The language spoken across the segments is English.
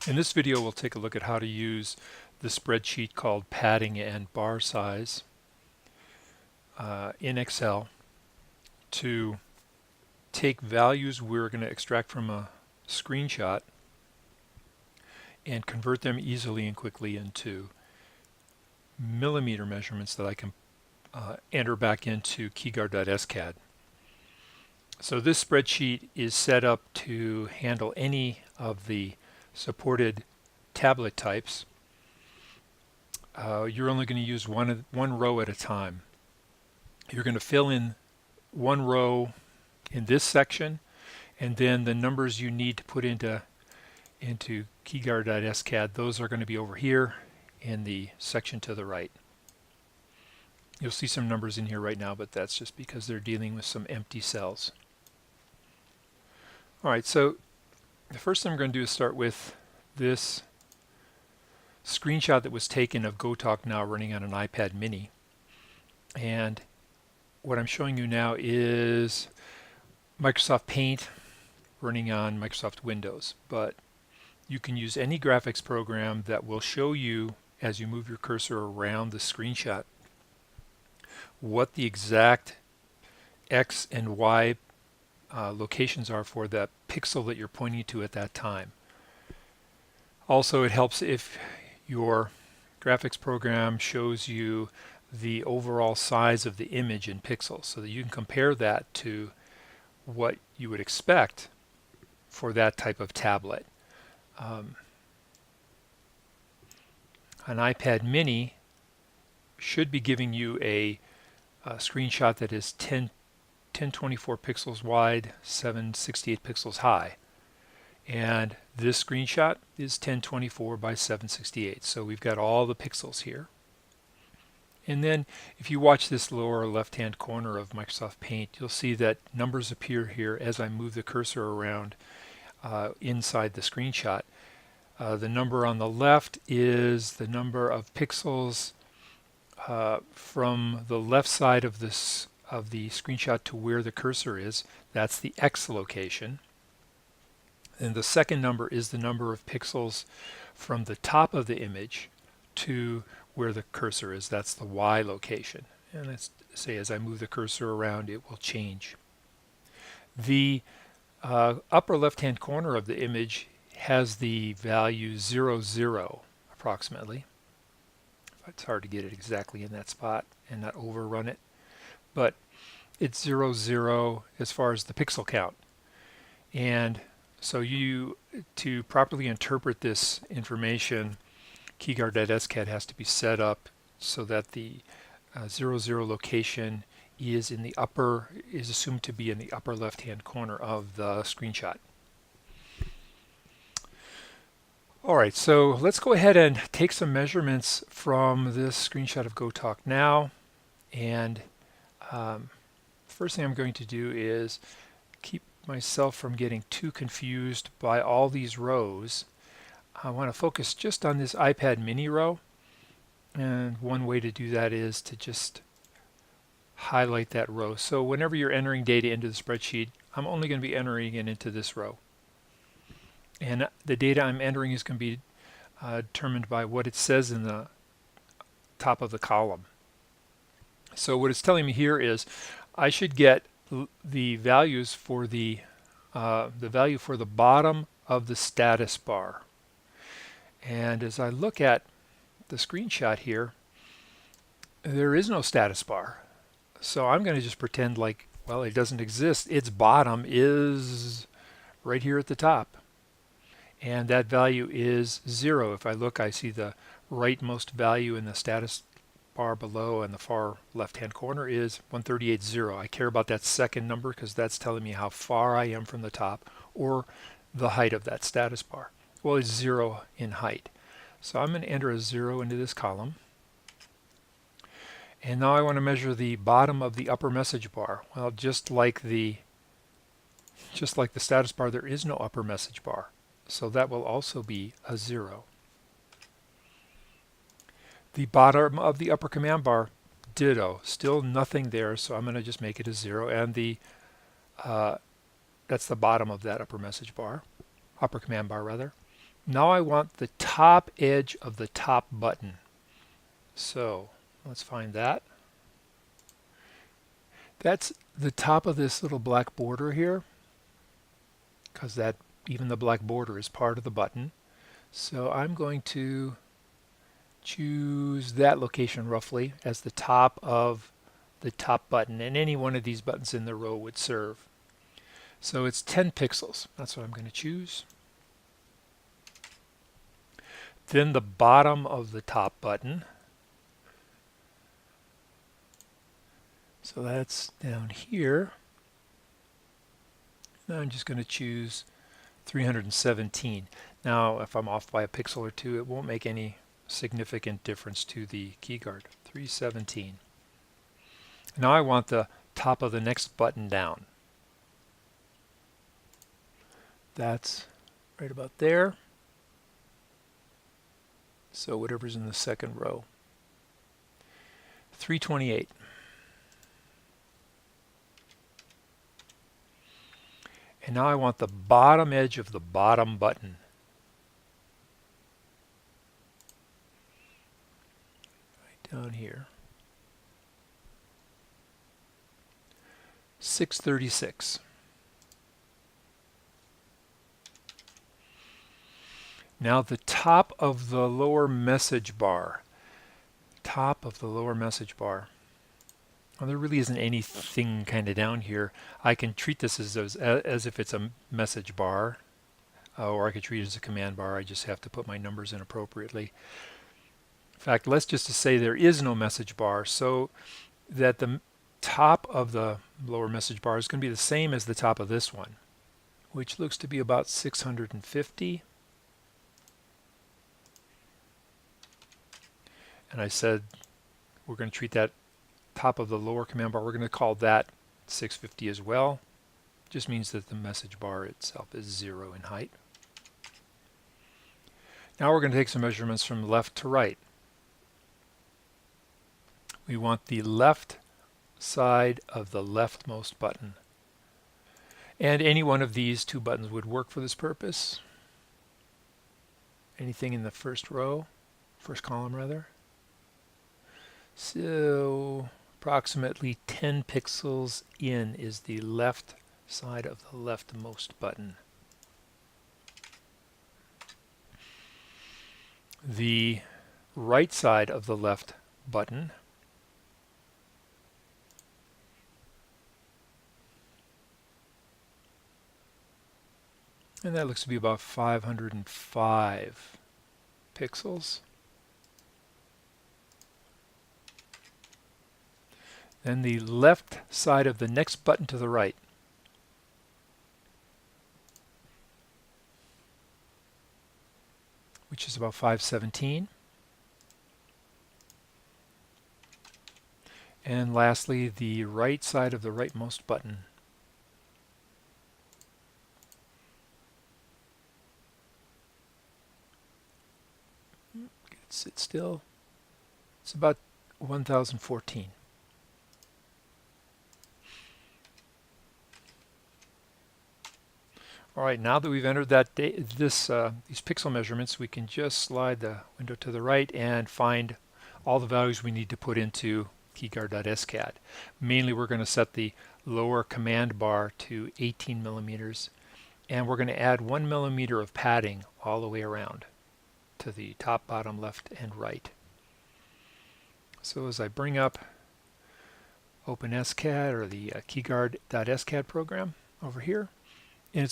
In this video, we'll take a look at how to use the spreadsheet called padding and bar size in Excel to take values we're going to extract from a screenshot and convert them easily and quickly into millimeter measurements that I can enter back into keyguard.scad. So this spreadsheet is set up to handle any of the supported tablet types. You're only going to use one row at a time. You're going to fill in one row in this section, and then the numbers you need to put into keyguard.scad, those are going to be over here in the section to the right. You'll see some numbers in here right now, but that's just because they're dealing with some empty cells. Alright, so the first thing I'm going to do is start with this screenshot that was taken of GoTalk Now running on an iPad mini. And what I'm showing you now is Microsoft Paint running on Microsoft Windows. But you can use any graphics program that will show you, as you move your cursor around the screenshot, what the exact X and Y locations are for that pixel that you're pointing to at that time. Also, it helps if your graphics program shows you the overall size of the image in pixels so that you can compare that to what you would expect for that type of tablet. An iPad mini should be giving you a screenshot that is 1024 pixels wide, 768 pixels high. And this screenshot is 1024 by 768. So we've got all the pixels here. And then if you watch this lower left-hand corner of Microsoft Paint, you'll see that numbers appear here as I move the cursor around inside the screenshot. The number on the left is the number of pixels from the left side of the screenshot to where the cursor is. That's the X location. And the second number is the number of pixels from the top of the image to where the cursor is. That's the Y location. And let's say as I move the cursor around, it will change. The upper left-hand corner of the image has the value 0, 0 approximately. It's hard to get it exactly in that spot and not overrun it. But it's 0, 0 as far as the pixel count. And so to properly interpret this information, keyguard.scad has to be set up so that the 0, 0 location is assumed to be in the upper left-hand corner of the screenshot. Alright, so let's go ahead and take some measurements from this screenshot of GoTalk Now. And first thing I'm going to do is keep myself from getting too confused by all these rows. I want to focus just on this iPad mini row, and one way to do that is to just highlight that row. So whenever you're entering data into the spreadsheet, I'm only going to be entering it into this row, and the data I'm entering is going to be determined by what it says in the top of the column. So what it's telling me here is I should get the values for the value for the bottom of the status bar. And as I look at the screenshot here, there is no status bar. So I'm going to just pretend like, well, it doesn't exist. Its bottom is right here at the top. And that value is 0. If I look, I see the rightmost value in the status bar below, and the far left-hand corner is 138.0. I care about that second number because that's telling me how far I am from the top, or the height of that status bar. Well, it's 0 in height. So I'm going to enter a 0 into this column. And now I want to measure the bottom of the upper message bar. Well, just like the status bar, there is no upper message bar. So that will also be a 0. The bottom of the upper command bar, ditto. Still nothing there, so I'm going to just make it a 0. And that's the bottom of that upper message bar, upper command bar rather. Now I want the top edge of the top button. So let's find that. That's the top of this little black border here, because that even the black border is part of the button. So I'm going to choose that location roughly as the top of the top button, and any one of these buttons in the row would serve. So it's 10 pixels. That's what I'm going to choose. Then the bottom of the top button. So that's down here. Now I'm just going to choose 317. Now if I'm off by a pixel or two, it won't make any significant difference to the keyguard. 317. Now I want the top of the next button down. That's right about there. So whatever's in the second row. 328. And now I want the bottom edge of the bottom button. Right down here. 636. Now the top of the lower message bar. Top of the lower message bar. Well, there really isn't anything kind of down here. I can treat this as if it's a message bar, or I could treat it as a command bar. I just have to put my numbers in appropriately. In fact, let's just say there is no message bar, so that the top of the lower message bar is going to be the same as the top of this one, which looks to be about 650. And I said we're going to treat that top of the lower command bar, we're going to call that 650 as well. Just means that the message bar itself is 0 in height. Now we're going to take some measurements from left to right. We want the left side of the leftmost button. And any one of these two buttons would work for this purpose. Anything in the first row, first column rather. So approximately 10 pixels in is the left side of the leftmost button. The right side of the left button and that looks to be about 505 pixels. Then the left side of the next button to the right. Which is about 517. And lastly, the right side of the rightmost button. Sit still. It's about 1014. All right, now that we've entered that these pixel measurements, we can just slide the window to the right and find all the values we need to put into keyguard.scad. Mainly we're going to set the lower command bar to 18 millimeters, and we're going to add 1 millimeter of padding all the way around to the top, bottom, left, and right. So as I bring up OpenSCAD or the keyguard.scad program over here, and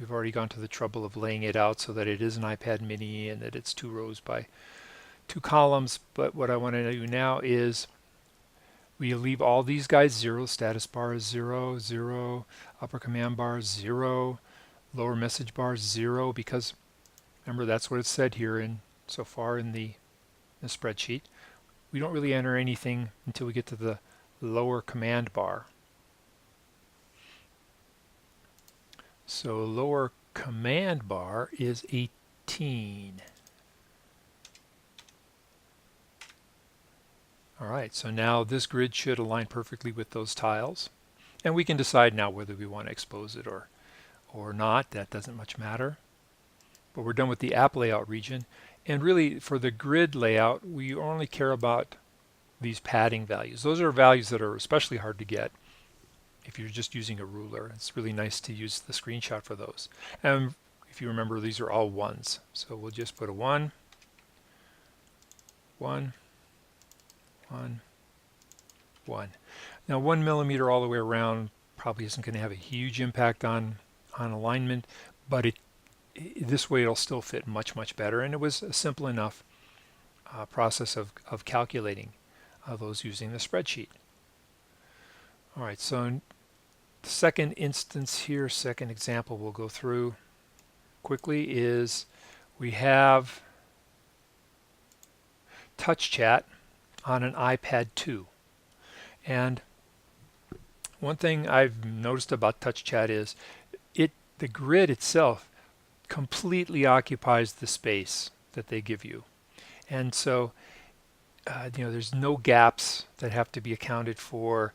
we've already gone to the trouble of laying it out so that it is an iPad mini and that it's 2 rows by 2 columns. But what I want to do now is we leave all these guys 0, status bar is 0, 0, upper command bar 0, lower message bar 0, because remember that's what it said here so far in the spreadsheet. We don't really enter anything until we get to the lower command bar. So lower command bar is 18. All right, so now this grid should align perfectly with those tiles. And we can decide now whether we want to expose it or not. That doesn't much matter. but we're done with the app layout region. And really, for the grid layout, we only care about these padding values. Those are values that are especially hard to get if you're just using a ruler. It's really nice to use the screenshot for those. And if you remember, these are all ones. So we'll just put a 1, 1, 1, 1. Now 1 millimeter all the way around probably isn't going to have a huge impact on alignment, but this way it'll still fit much better. And it was a simple enough process of calculating those using the spreadsheet. All right, so in the second instance here, second example we'll go through quickly is we have Touchchat on an iPad 2. And one thing I've noticed about Touchchat is the grid itself completely occupies the space that they give you. And so there's no gaps that have to be accounted for,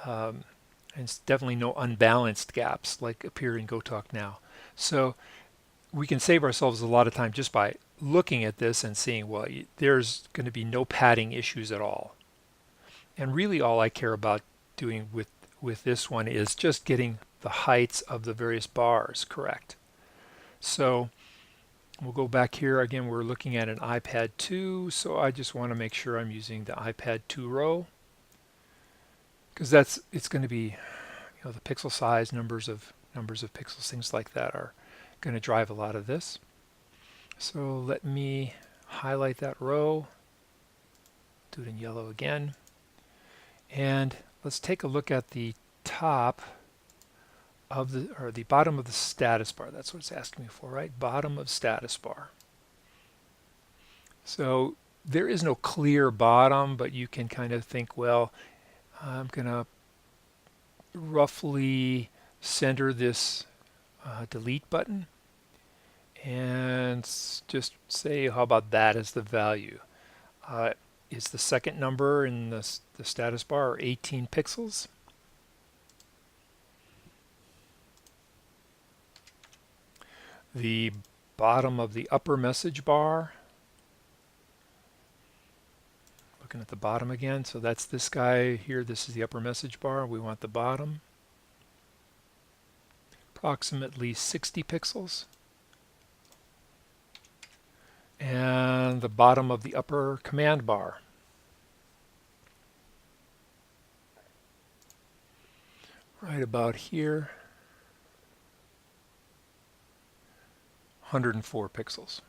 and it's definitely no unbalanced gaps like appear in GoTalk now. So we can save ourselves a lot of time just by looking at this and seeing, well, there's going to be no padding issues at all. And really all I care about doing with this one is just getting the heights of the various bars correct. So we'll go back here again. We're looking at an iPad 2, so I just want to make sure I'm using the iPad 2 row, because it's going to be, the pixel size, numbers of pixels, things like that are going to drive a lot of this. So let me highlight that row, do it in yellow again, and let's take a look at the top of the bottom of the status bar. That's what it's asking me for, right? Bottom of status bar. So there is no clear bottom, but you can kind of think, well, I'm going to roughly center this delete button and just say, how about that as the value? Is the second number in the status bar 18 pixels? The bottom of the upper message bar, looking at the bottom again, so that's this guy here. This is the upper message bar. We want the bottom, approximately 60 pixels. And the bottom of the upper command bar, right about here, 104 pixels.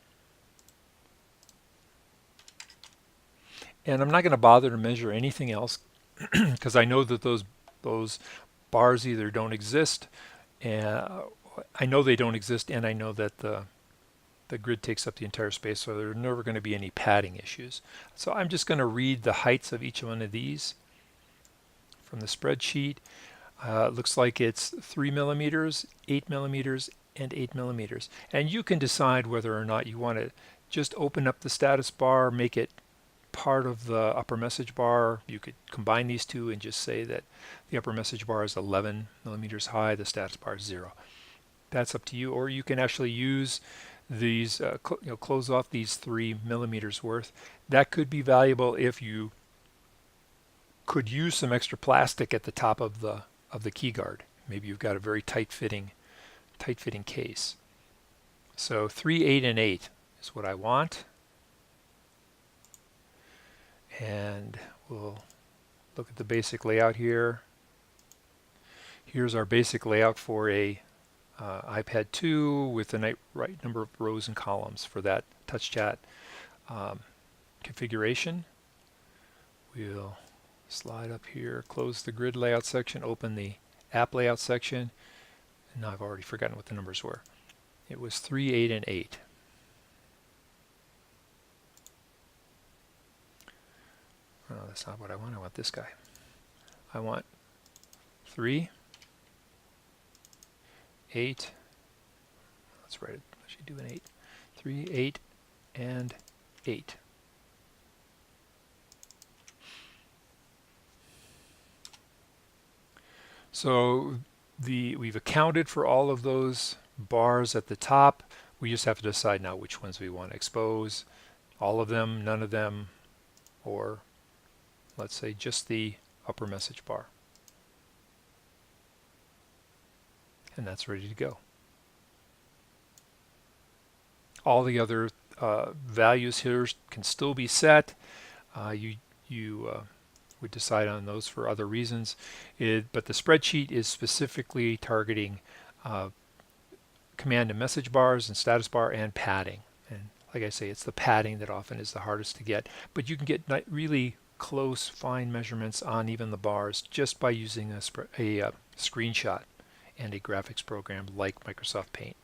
And I'm not going to bother to measure anything else because I know that those bars either don't exist, and I know they don't exist, and I know that the grid takes up the entire space, so there are never going to be any padding issues. So I'm just going to read the heights of each one of these from the spreadsheet. It looks like it's 3 millimeters, 8 millimeters, and 8 millimeters. And you can decide whether or not you want to just open up the status bar, make it part of the upper message bar. You could combine these two and just say that the upper message bar is 11 millimeters high, the status bar is 0. That's up to you. Or you can actually use these, close off these 3 millimeters worth. That could be valuable if you could use some extra plastic at the top of the key guard. Maybe you've got a very tight-fitting case. So 3, 8, and 8 is what I want. And we'll look at the basic layout here. Here's our basic layout for a iPad 2 with the right number of rows and columns for that Touchchat configuration. We'll slide up here, close the grid layout section, open the app layout section. And now I've already forgotten what the numbers were. It was 3, 8, and 8. Oh, that's not what I want. I want this guy. I want 3, 8. Let's write it. I should do an 8. 3, 8, and 8. So we've accounted for all of those bars at the top. We just have to decide now which ones we want to expose. All of them, none of them, or let's say just the upper message bar. And that's ready to go. All the other values here can still be set. You would decide on those for other reasons. But the spreadsheet is specifically targeting command and message bars and status bar and padding. And like I say, it's the padding that often is the hardest to get. But you can get really close, fine measurements on even the bars just by using a screenshot and a graphics program like Microsoft Paint.